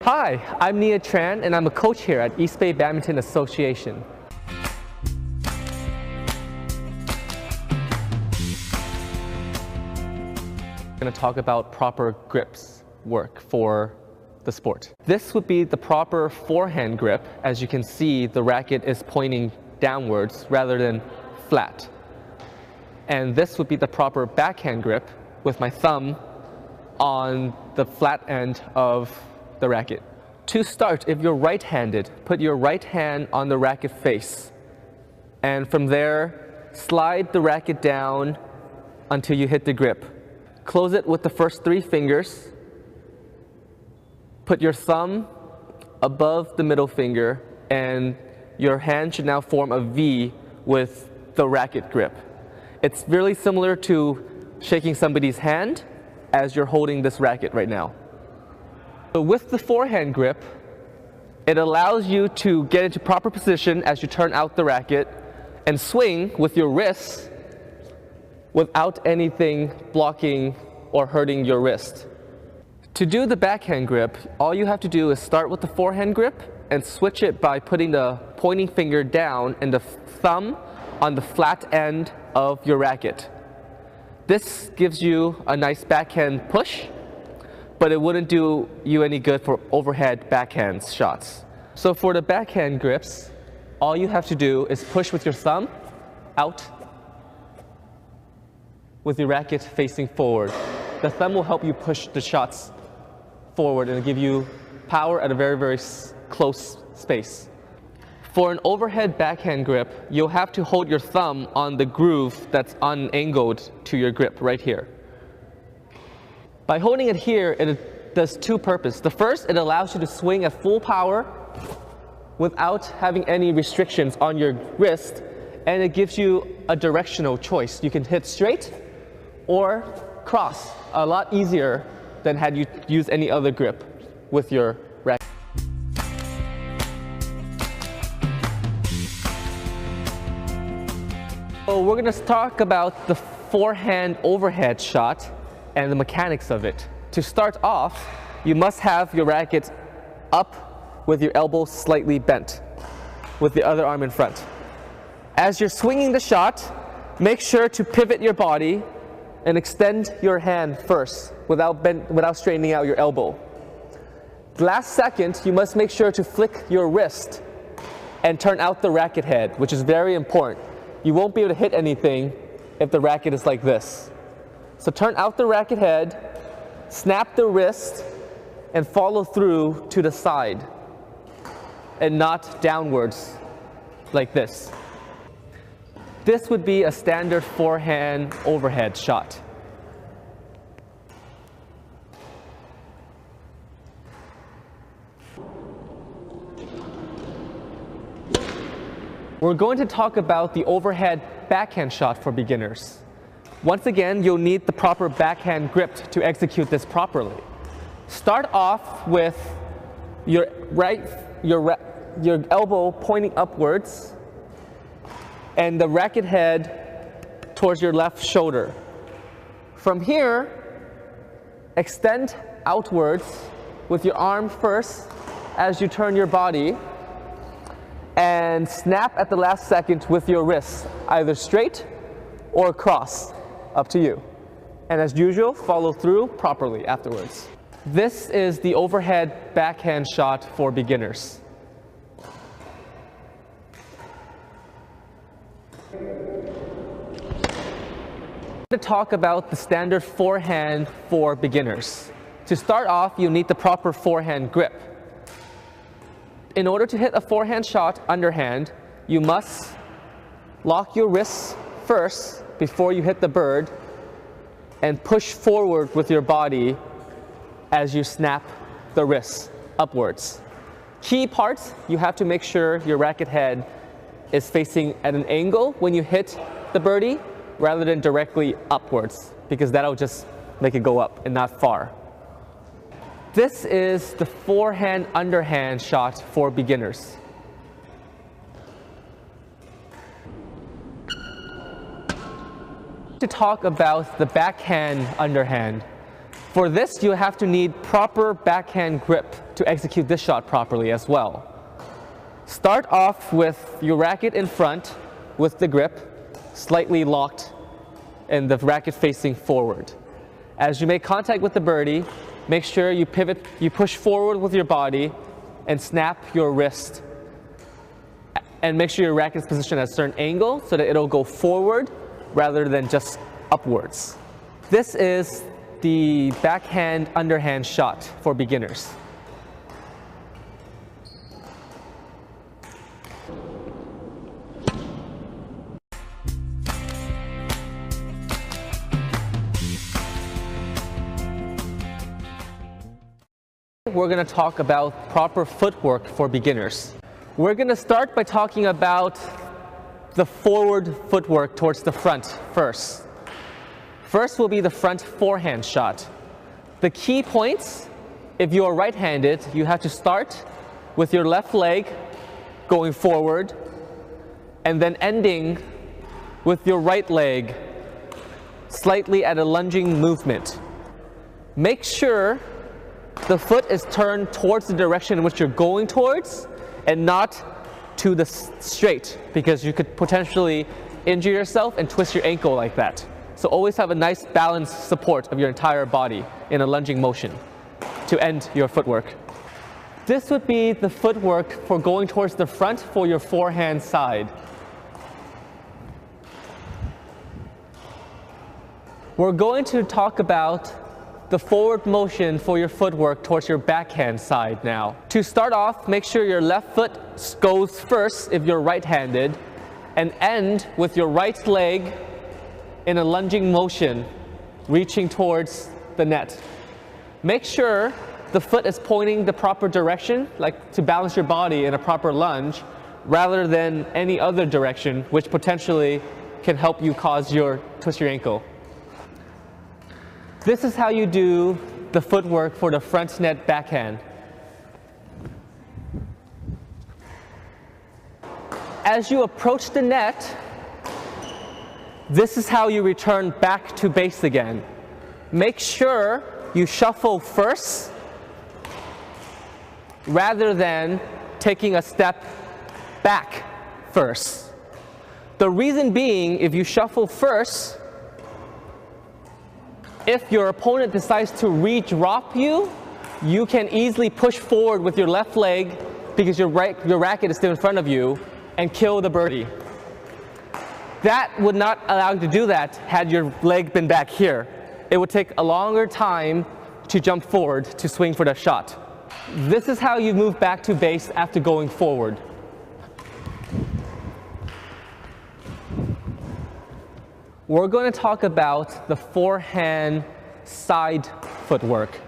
Hi, I'm Nia Tran and I'm a coach here at East Bay Badminton Association. I'm going to talk about proper grips work for the sport. This would be the proper forehand grip. As you can see, the racket is pointing downwards rather than flat. And this would be the proper backhand grip with my thumb on the flat end of the racket. To start, if you're right-handed, put your right hand on the racket face. And from there, slide the racket down until you hit the grip. Close it with the first 3 fingers. Put your thumb above the middle finger, and your hand should now form a V with the racket grip. It's really similar to shaking somebody's hand as you're holding this racket right now. So with the forehand grip, it allows you to get into proper position as you turn out the racket and swing with your wrists without anything blocking or hurting your wrist. To do the backhand grip, all you have to do is start with the forehand grip and switch it by putting the pointing finger down and the thumb on the flat end of your racket. This gives you a nice backhand push, but it wouldn't do you any good for overhead backhand shots. So for the backhand grips, all you have to do is push with your thumb out with your racket facing forward. The thumb will help you push the shots forward and give you power at a very, very close space. For an overhead backhand grip, you'll have to hold your thumb on the groove that's unangled to your grip right here. By holding it here, it does 2 purposes. The first, it allows you to swing at full power without having any restrictions on your wrist, and it gives you a directional choice. You can hit straight or cross, a lot easier than had you used any other grip with your racket. So we're going to talk about the forehand overhead shot and the mechanics of it. To start off, you must have your racket up with your elbow slightly bent, with the other arm in front. As you're swinging the shot, make sure to pivot your body and extend your hand first without straightening out your elbow. The last second, you must make sure to flick your wrist and turn out the racket head, which is very important. You won't be able to hit anything if the racket is like this. So turn out the racket head, snap the wrist, and follow through to the side, and not downwards like this. This would be a standard forehand overhead shot. We're going to talk about the overhead backhand shot for beginners. Once again, you'll need the proper backhand grip to execute this properly. Start off with your elbow pointing upwards and the racket head towards your left shoulder. From here, extend outwards with your arm first as you turn your body, and snap at the last second with your wrists, either straight or cross, up to you. And as usual, follow through properly afterwards. This is the overhead backhand shot for beginners. To talk about the standard forehand for beginners. To start off, you need the proper forehand grip. In order to hit a forehand shot underhand, you must lock your wrists first before you hit the bird and push forward with your body as you snap the wrists upwards. Key parts, you have to make sure your racket head is facing at an angle when you hit the birdie rather than directly upwards, because that'll just make it go up and not far. This is the forehand underhand shot for beginners. To talk about the backhand underhand. For this, you have to need proper backhand grip to execute this shot properly as well. Start off with your racket in front with the grip slightly locked and the racket facing forward. As you make contact with the birdie, make sure you pivot, you push forward with your body and snap your wrist. And make sure your racket is positioned at a certain angle so that it'll go forward rather than just upwards. This is the backhand underhand shot for beginners. We're going to talk about proper footwork for beginners. We're going to start by talking about the forward footwork towards the front first. First will be the front forehand shot. The key points, if you are right-handed, you have to start with your left leg going forward and then ending with your right leg slightly at a lunging movement. Make sure the foot is turned towards the direction in which you're going towards and not to the straight, because you could potentially injure yourself and twist your ankle like that. So always have a nice balanced support of your entire body in a lunging motion to end your footwork. This would be the footwork for going towards the front for your forehand side. We're going to talk about the forward motion for your footwork towards your backhand side now. To start off, make sure your left foot goes first if you're right-handed and end with your right leg in a lunging motion, reaching towards the net. Make sure the foot is pointing the proper direction, like to balance your body in a proper lunge, rather than any other direction, which potentially can help you twist your ankle. This is how you do the footwork for the front net backhand. As you approach the net, this is how you return back to base again. Make sure you shuffle first rather than taking a step back first. The reason being, if you shuffle first, if your opponent decides to re-drop you, you can easily push forward with your left leg because your racket is still in front of you and kill the birdie. That would not allow you to do that had your leg been back here. It would take a longer time to jump forward to swing for the shot. This is how you move back to base after going forward. We're going to talk about the forehand side footwork.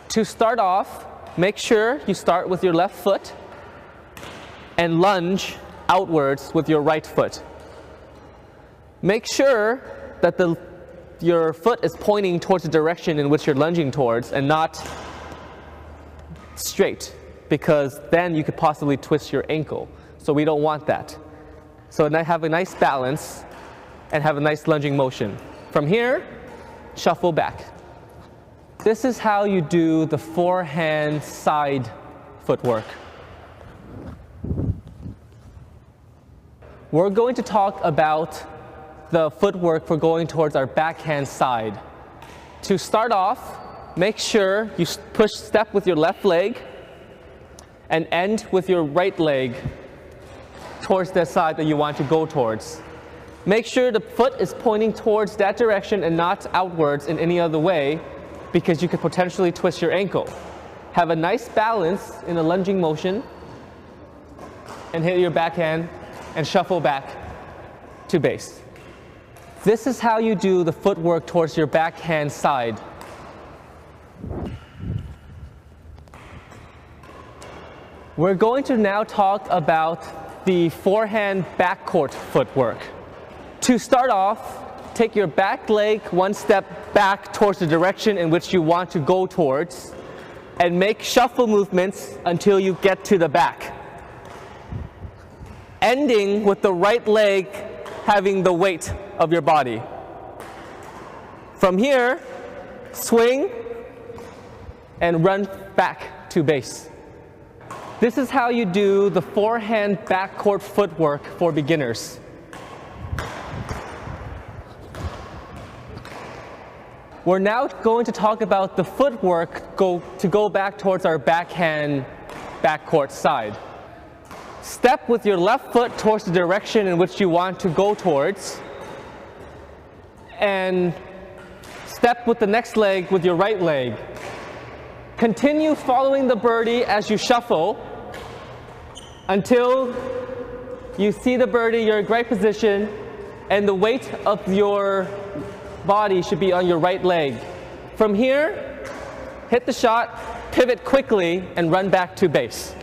To start off, make sure you start with your left foot and lunge outwards with your right foot. Make sure that your foot is pointing towards the direction in which you're lunging towards and not straight, because then you could possibly twist your ankle. So we don't want that. So have a nice balance and have a nice lunging motion. From here, shuffle back. This is how you do the forehand side footwork. We're going to talk about the footwork for going towards our backhand side. To start off, make sure you step with your left leg and end with your right leg towards the side that you want to go towards. Make sure the foot is pointing towards that direction and not outwards in any other way, because you could potentially twist your ankle. Have a nice balance in a lunging motion and hit your backhand and shuffle back to base. This is how you do the footwork towards your backhand side. We're going to now talk about the forehand backcourt footwork. To start off, take your back leg one step back towards the direction in which you want to go towards and make shuffle movements until you get to the back, ending with the right leg having the weight of your body. From here, swing and run back to base. This is how you do the forehand backcourt footwork for beginners. We're now going to talk about the footwork to go back towards our backhand backcourt side. Step with your left foot towards the direction in which you want to go towards, and step with the next leg with your right leg. Continue following the birdie as you shuffle until you see the birdie, you're in great position, and the weight of your body should be on your right leg. From here, hit the shot, pivot quickly, and run back to base.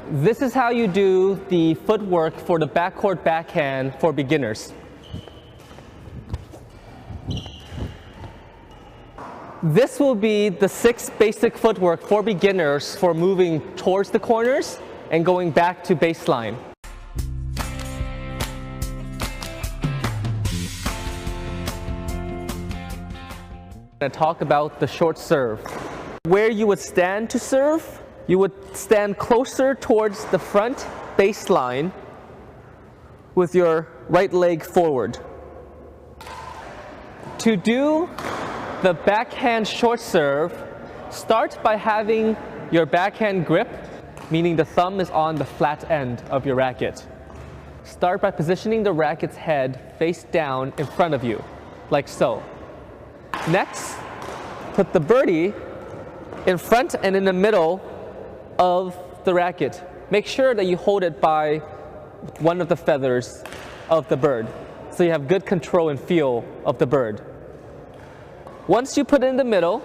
This is how you do the footwork for the backcourt backhand for beginners. This will be the 6 basic footwork for beginners for moving towards the corners and going back to baseline. I'm going to talk about the short serve. Where you would stand to serve, you would stand closer towards the front baseline with your right leg forward. To do the backhand short serve, start by having your backhand grip, meaning the thumb is on the flat end of your racket. Start by positioning the racket's head face down in front of you, like so. Next, put the birdie in front and in the middle of the racket. Make sure that you hold it by one of the feathers of the bird, so you have good control and feel of the bird. Once you put it in the middle,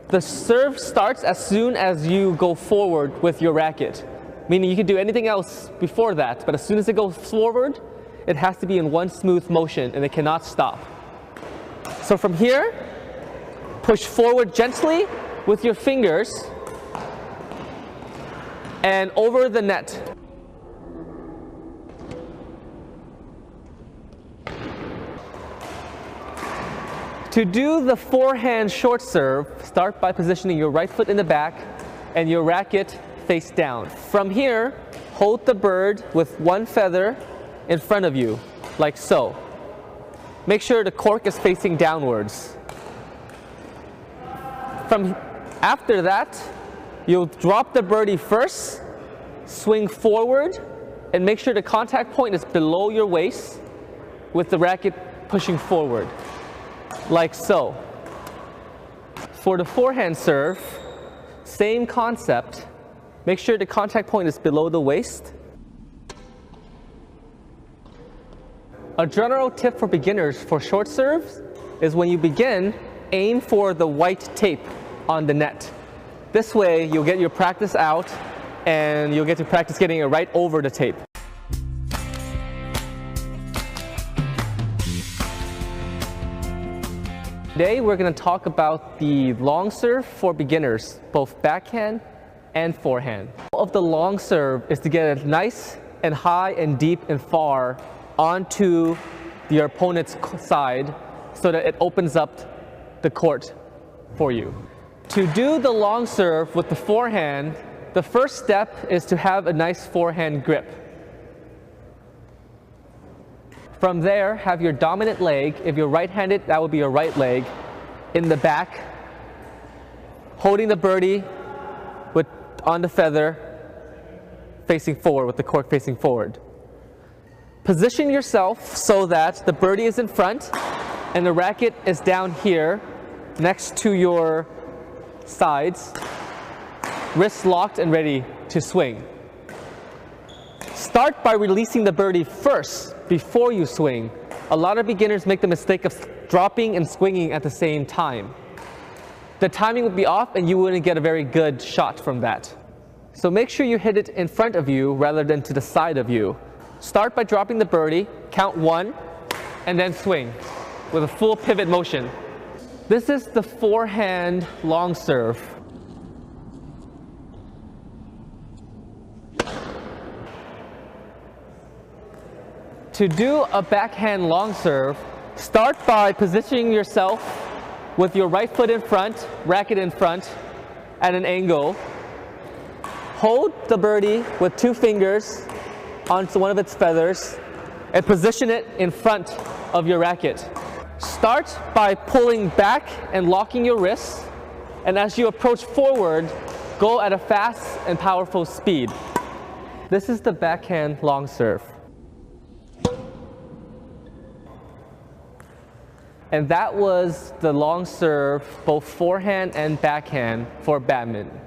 the serve starts as soon as you go forward with your racket. Meaning you can do anything else before that, but as soon as it goes forward, it has to be in one smooth motion and it cannot stop. So from here, push forward gently with your fingers and over the net. To do the forehand short serve, start by positioning your right foot in the back and your racket face down. From here, hold the bird with one feather in front of you, like so. Make sure the cork is facing downwards. After that, you'll drop the birdie first, swing forward, and make sure the contact point is below your waist with the racket pushing forward, like so. For the forehand serve, same concept. Make sure the contact point is below the waist. A general tip for beginners for short serves is when you begin, aim for the white tape on the net. This way you'll get your practice out and you'll get to practice getting it right over the tape. Today we're going to talk about the long serve for beginners, both backhand and forehand. The goal of the long serve is to get it nice and high and deep and far onto your opponent's side so that it opens up the court for you. To do the long serve with the forehand, the first step is to have a nice forehand grip. From there, have your dominant leg, if you're right-handed, that would be your right leg, in the back, holding the birdie on the feather, facing forward, with the cork facing forward. Position yourself so that the birdie is in front and the racket is down here next to your sides, wrists locked and ready to swing. Start by releasing the birdie first before you swing. A lot of beginners make the mistake of dropping and swinging at the same time. The timing would be off and you wouldn't get a very good shot from that. So make sure you hit it in front of you rather than to the side of you. Start by dropping the birdie, count 1, and then swing with a full pivot motion. This is the forehand long serve. To do a backhand long serve, start by positioning yourself with your right foot in front, racket in front, at an angle. Hold the birdie with 2 fingers onto one of its feathers and position it in front of your racket. Start by pulling back and locking your wrists, and as you approach forward, go at a fast and powerful speed. This is the backhand long serve. And that was the long serve, both forehand and backhand, for badminton.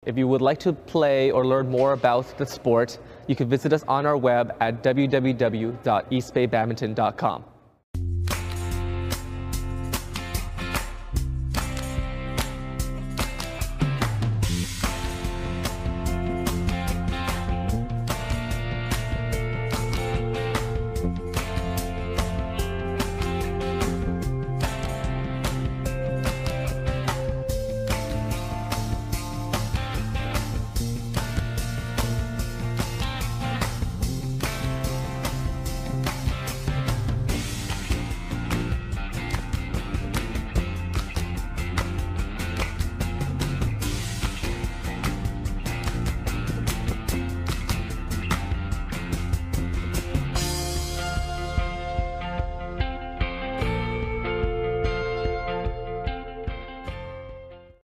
If you would like to play or learn more about the sport, you can visit us on our web at www.eastbaybadminton.com.